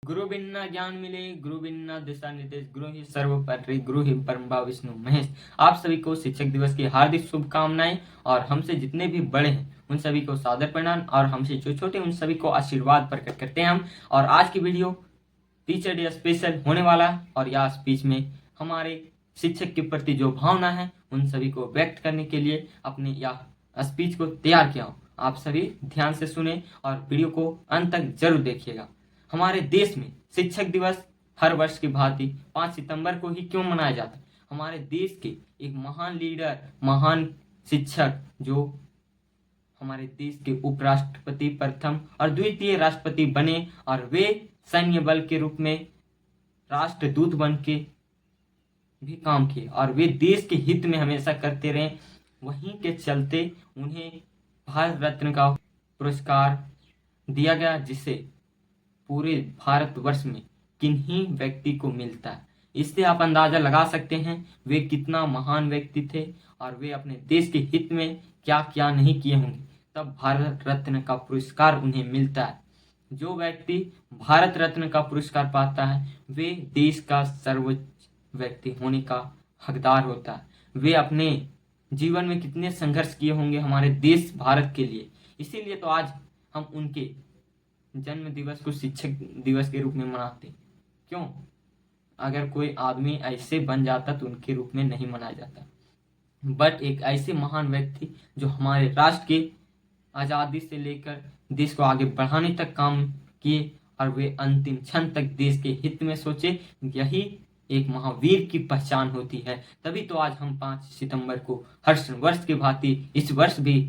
गुरु बिना ज्ञान मिले, गुरु बिना दिशा निर्देश, गुरु ही सर्वोपरि, गुरु ही ब्रह्मा विष्णु महेश। आप सभी को शिक्षक दिवस की हार्दिक शुभकामनाएं। और हमसे जितने भी बड़े हैं उन सभी को सादर प्रणाम, और हमसे जो छोटे उन सभी को आशीर्वाद प्रकट करते हैं हम। और आज की वीडियो टीचर डे स्पेशल होने वाला है, और यह स्पीच में हमारे शिक्षक के प्रति जो भावना है उन सभी को व्यक्त करने के लिए अपने यह स्पीच को तैयार किया हूँ। आप सभी ध्यान से सुने और वीडियो को अंत तक जरूर देखिएगा। हमारे देश में शिक्षक दिवस हर वर्ष की भांति 5 सितंबर को ही क्यों मनाया जाता है? हमारे देश के एक महान लीडर, महान शिक्षक जो हमारे देश के उपराष्ट्रपति प्रथम और द्वितीय राष्ट्रपति बने, और वे सैन्य बल के रूप में राष्ट्रदूत बन के भी काम किए, और वे देश के हित में हमेशा करते रहे। वहीं के चलते उन्हें भारत रत्न का पुरस्कार दिया गया, जिसे पूरे भारतवर्ष में किन्हीं व्यक्ति को मिलता है। इससे आप अंदाजा लगा सकते हैं वे कितना महान व्यक्ति थे, और वे अपने देश के हित में क्या क्या नहीं किए होंगे, तब भारत रत्न का पुरस्कार उन्हें मिलता है। जो व्यक्ति भारत रत्न का पुरस्कार पाता है वे देश का सर्वोच्च व्यक्ति होने का हकदार होता है। वे अपने जीवन में कितने संघर्ष किए होंगे हमारे देश भारत के लिए। इसीलिए तो आज हम उनके जन्म दिवस को शिक्षक दिवस के रूप में मनाते। क्यों? अगर कोई आदमी ऐसे बन जाता तो उनके रूप में नहीं मनाया जाता, बट एक ऐसे महान व्यक्ति जो हमारे राष्ट्र के आज़ादी से लेकर देश को आगे बढ़ाने तक काम किए, और वे अंतिम क्षण तक देश के हित में सोचे, यही एक महावीर की पहचान होती है। तभी तो आज हम 5 सितंबर को हर वर्ष की भांति इस वर्ष भी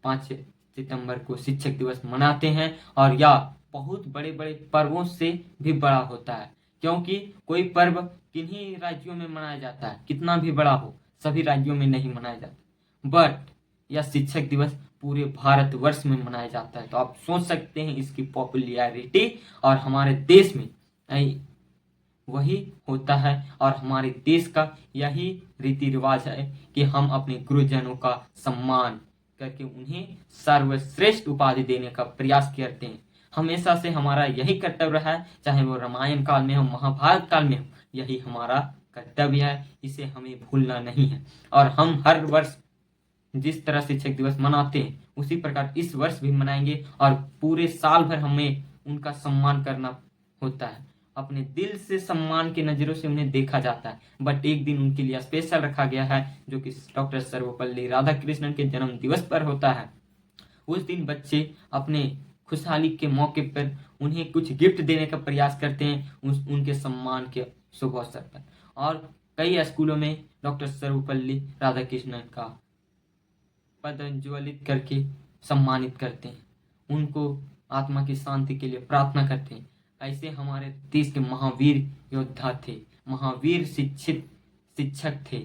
5 सितंबर को शिक्षक दिवस मनाते हैं। और यह बहुत बड़े बड़े पर्वों से भी बड़ा होता है, क्योंकि कोई पर्व किन्हीं राज्यों में मनाया जाता है, कितना भी बड़ा हो सभी राज्यों में नहीं मनाया जाता, बट यह शिक्षक दिवस पूरे भारतवर्ष में मनाया जाता है। तो आप सोच सकते हैं इसकी पॉपुलैरिटी, और हमारे देश में वही होता है, और हमारे देश का यही रीति रिवाज है कि हम अपने गुरुजनों का सम्मान करके उन्हें सर्वश्रेष्ठ उपाधि देने का प्रयास करते हैं। हमेशा से हमारा यही कर्तव्य रहा है, चाहे वो रामायण काल में हो, महाभारत काल में हो, यही हमारा कर्तव्य है। इसे हमें भूलना नहीं है। और हम हर वर्ष जिस तरह शिक्षक दिवस मनाते हैं उसी प्रकार इस वर्ष भी मनाएंगे, और पूरे साल भर हमें उनका सम्मान करना होता है। अपने दिल से सम्मान की नजरों से उन्हें देखा जाता है, बट एक दिन उनके लिए स्पेशल रखा गया है, जो कि डॉक्टर सर्वपल्ली राधाकृष्णन के जन्म दिवस पर होता है। उस दिन बच्चे अपने खुशहाली के मौके पर उन्हें कुछ गिफ्ट देने का प्रयास करते हैं, उनके सम्मान के शुभ अवसर पर। और कई स्कूलों में डॉक्टर सर्वपल्ली राधाकृष्णन का पदज्वलित करके सम्मानित करते हैं, उनको आत्मा की शांति के लिए प्रार्थना करते हैं। ऐसे हमारे देश के महावीर योद्धा थे, महावीर शिक्षक थे।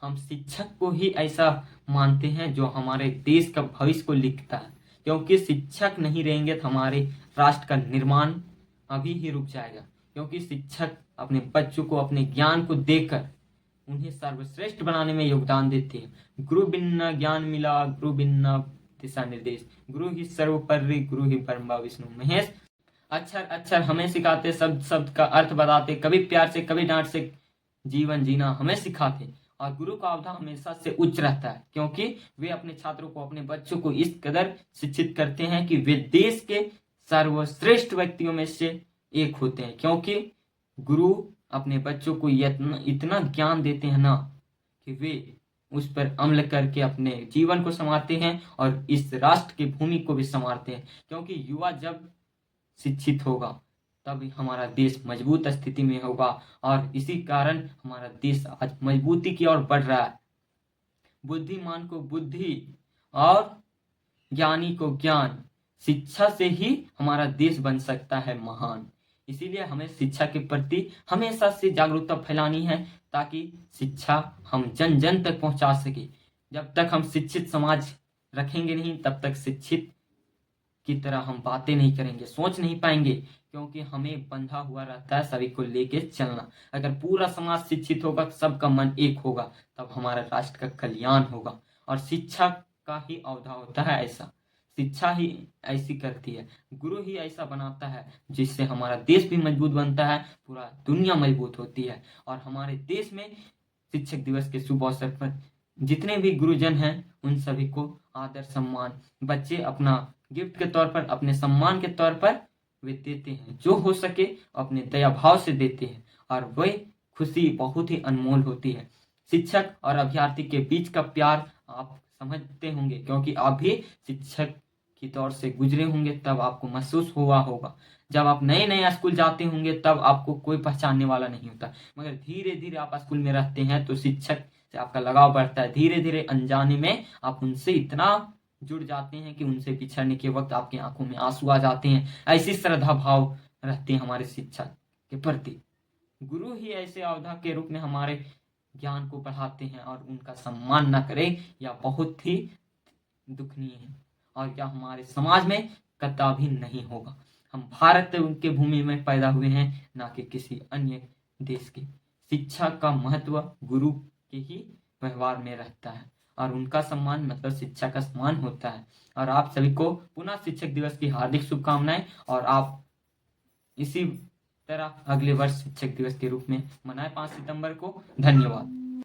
हम शिक्षक को ही ऐसा मानते हैं जो हमारे देश का भविष्य को लिखता है, क्योंकि शिक्षक नहीं रहेंगे तो हमारे राष्ट्र का निर्माण अभी ही रुक जाएगा। क्योंकि शिक्षक अपने बच्चों को अपने ज्ञान को देकर उन्हें सर्वश्रेष्ठ बनाने में योगदान देते हैं। गुरु बिना ज्ञान मिला, गुरु बिना दिशा निर्देश, गुरु ही सर्वोपरि, गुरु ही ब्रह्मा विष्णु महेश। अक्षर हमें सिखाते, शब्द का अर्थ बताते, कभी प्यार से कभी डांट से जीवन जीना हमें सिखाते। और गुरु का अवधा हमेशा से उच्च रहता है, क्योंकि वे अपने छात्रों को, अपने बच्चों को इस कदर शिक्षित करते हैं कि वे देश के सर्वश्रेष्ठ व्यक्तियों में से एक होते हैं। क्योंकि गुरु अपने बच्चों को इतना ज्ञान देते हैं ना, कि वे उस पर अमल करके अपने जीवन को संवारते हैं और इस राष्ट्र की भूमि को भी संवारते हैं। क्योंकि युवा जब शिक्षित होगा तभी हमारा देश मजबूत स्थिति में होगा, और इसी कारण हमारा देश आज मजबूती की ओर बढ़ रहा है। बुद्धिमान को बुद्धि और ज्ञानी को ज्ञान, शिक्षा से ही हमारा देश बन सकता है महान। इसीलिए हमें शिक्षा के प्रति हमेशा से जागरूकता फैलानी है, ताकि शिक्षा हम जन जन तक पहुंचा सके। जब तक हम शिक्षित समाज रखेंगे नहीं, तब तक शिक्षित की तरह हम बातें नहीं करेंगे, सोच नहीं पाएंगे, क्योंकि हमें बंधा हुआ रहता है सभी को लेके चलना। अगर पूरा समाज शिक्षित होगा, सबका मन एक होगा, तब हमारा राष्ट्र का कल्याण होगा। और शिक्षा का ही अवधा होता है ऐसा। शिक्षा ही ऐसी करती है, गुरु ही ऐसा बनाता है जिससे हमारा देश भी मजबूत बनता है, पूरा दुनिया मजबूत होती है। और हमारे देश में शिक्षक दिवस के शुभ अवसर पर जितने भी गुरुजन हैं उन सभी को आदर सम्मान बच्चे अपना गिफ्ट के तौर पर, अपने सम्मान के तौर पर वे देते हैं, जो हो सके अपने दया भाव से देते हैं। और वह खुशी बहुत ही अनमोल होती है। शिक्षक और अभ्यर्थी के बीच का प्यार आप समझते होंगे, क्योंकि आप भी शिक्षक की दौर से गुजरे होंगे, तब आपको महसूस हुआ होगा। जब आप नए नए स्कूल जाते होंगे तब आपको कोई पहचानने वाला नहीं होता, मगर धीरे धीरे आप स्कूल में रहते हैं तो शिक्षक से आपका लगाव बढ़ता है। धीरे धीरे अनजाने में आप उनसे इतना जुड़ जाते हैं कि उनसे बिछड़ने के वक्त आपकी आंखों में आंसू आ जाते हैं। ऐसी श्रद्धा भाव रहते हैं हमारे शिक्षक के प्रति। गुरु ही ऐसे अवधा के रूप में हमारे ज्ञान को बढ़ाते हैं, और उनका सम्मान न करें या बहुत ही दुखनीय है, और यह हमारे समाज में कदापि नहीं होगा। हम भारत के भूमि में पैदा हुए हैं, ना कि किसी अन्य देश के। शिक्षा का महत्व गुरु के ही व्यवहार में रहता है, और उनका सम्मान मतलब शिक्षा का सम्मान होता है। और आप सभी को पुनः शिक्षक दिवस की हार्दिक शुभकामनाएं, और आप इसी तरह अगले वर्ष शिक्षक दिवस के रूप में मनाएं 5 सितंबर को। धन्यवाद।